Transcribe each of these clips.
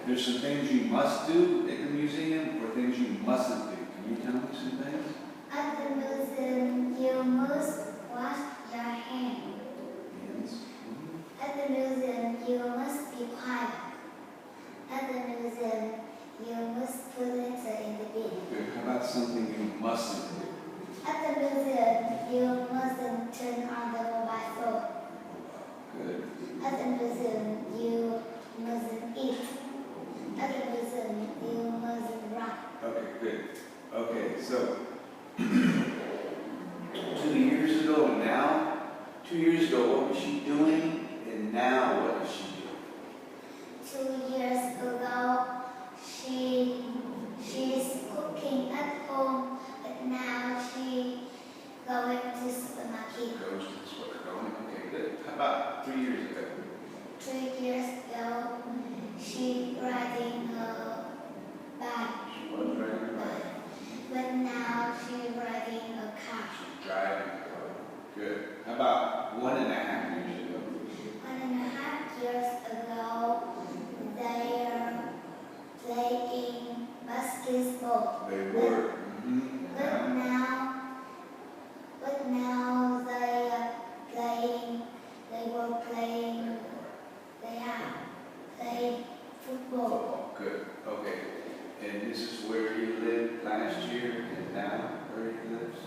There's some things you must do at the museum or things you mustn't do. Can you tell me some things? At the museum, you must wash your hands. Hands. At the museum, you must be quiet. At the museum, you must put litter in the bin. Good. How about something you mustn't do? At the museum, you mustn't turn on the mobile phone. Good. At the museum, you mustn't eat. At the museum, you mustn't run. Okay, good. Okay, so 2 years ago and now, 2 years ago, what was she doing? And now, what is she doing? 2 years ago, she's cooking at home, but now she going to supermarket. Goes to the store. Going. Okay, good. How about 3 years ago? 3 years ago, she riding a bike, She was riding a bike. but now she riding a car. She's driving a car. Good. How about 1.5 years ago? 1.5 years ago, they are playing basketball. They were. But now they are playing. They were playing. They are playing football. Football. Good. Okay. And this is where you lived last year and now where he lives?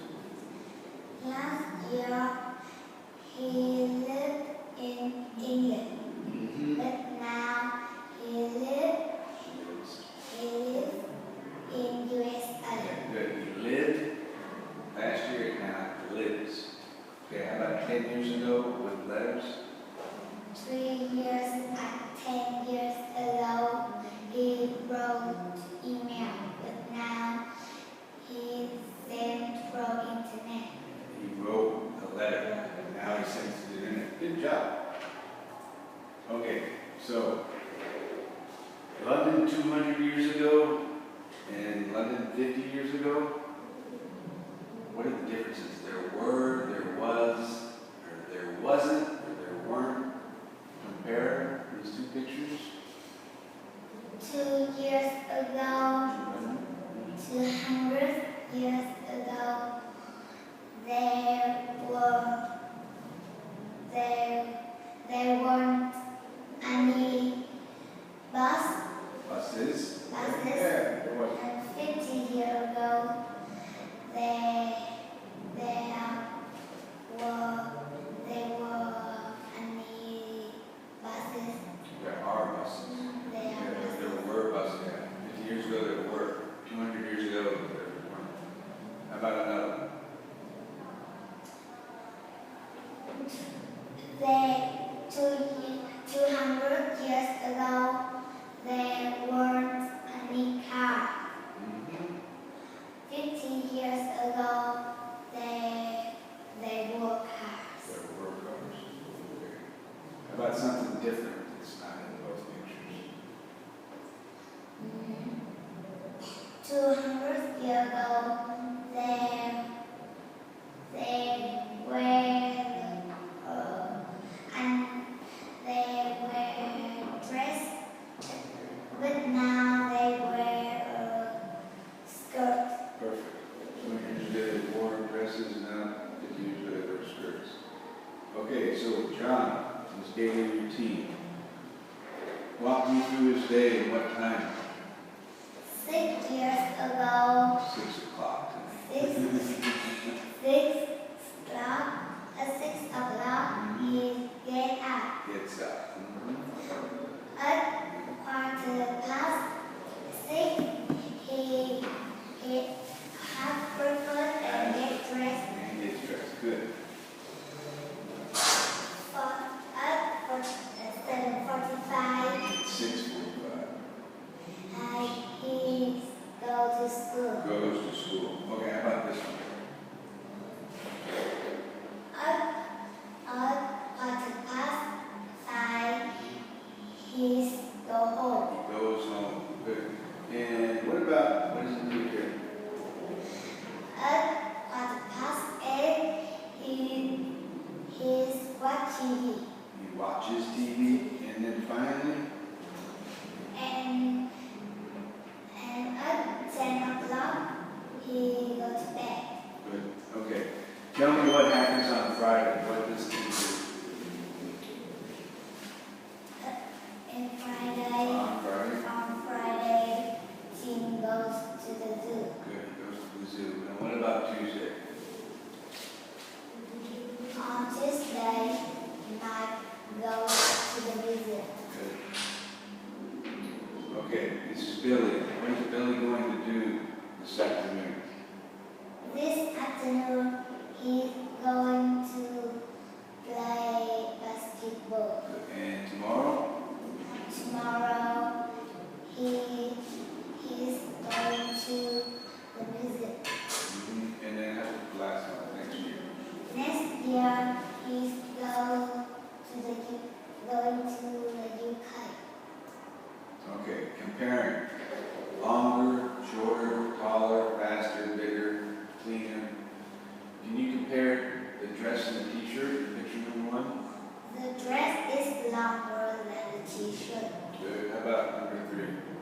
Last year, he lived in England, but now he lives in USA. Okay, good. He lived last year and now lives. Okay, how about 10 years ago with letters? 3 years and 10 years ago, he wrote email, but now he sent through internet. He wrote a letter and now he sends it to the internet. Good job. Okay, so London 200 years ago and London 50 years ago. What are the differences? There were, there was, or there wasn't, or there weren't. Compare these two pictures. 2 years ago, 200 years ago, there weren't any buses. Yeah, there was. And 50 years ago, there were any buses. There are buses. There were buses. 50 years ago there were. 200 years ago there weren't. How about another one? There 200 years ago, there weren't any cars. 50 years ago, there were cars. There were cars. Okay. How about something different that's not in both pictures? 200 years ago, there were dressed, but now they wear skirt. Perfect. 200 years ago they wore dresses, now 50 years ago they wear skirts. Okay, so John, his daily routine. Walk me through his day and what time? 6 years ago, 6 o'clock. 6 o'clock, he get up. Gets up. At 6:15, he have breakfast and get dressed. And gets dressed. Good. At 7:45, 6:45. he go to school. Goes to school. Okay, how about this one? At 5:15, he go home. He goes home. Good. And what does he do here? At 8:15, he's watching TV. He watches TV, and then finally, And Okay, this is Billy. What is Billy going to do this afternoon? This afternoon, he's going to play basketball. And tomorrow? Tomorrow, he's going to the museum. And then after class next year? Next year, he's going to the UK. Okay, comparing. Longer, shorter, taller, faster, bigger, cleaner. Can you compare the dress and the t-shirt, picture number 1? The dress is longer than the t-shirt. Good. How about number 3?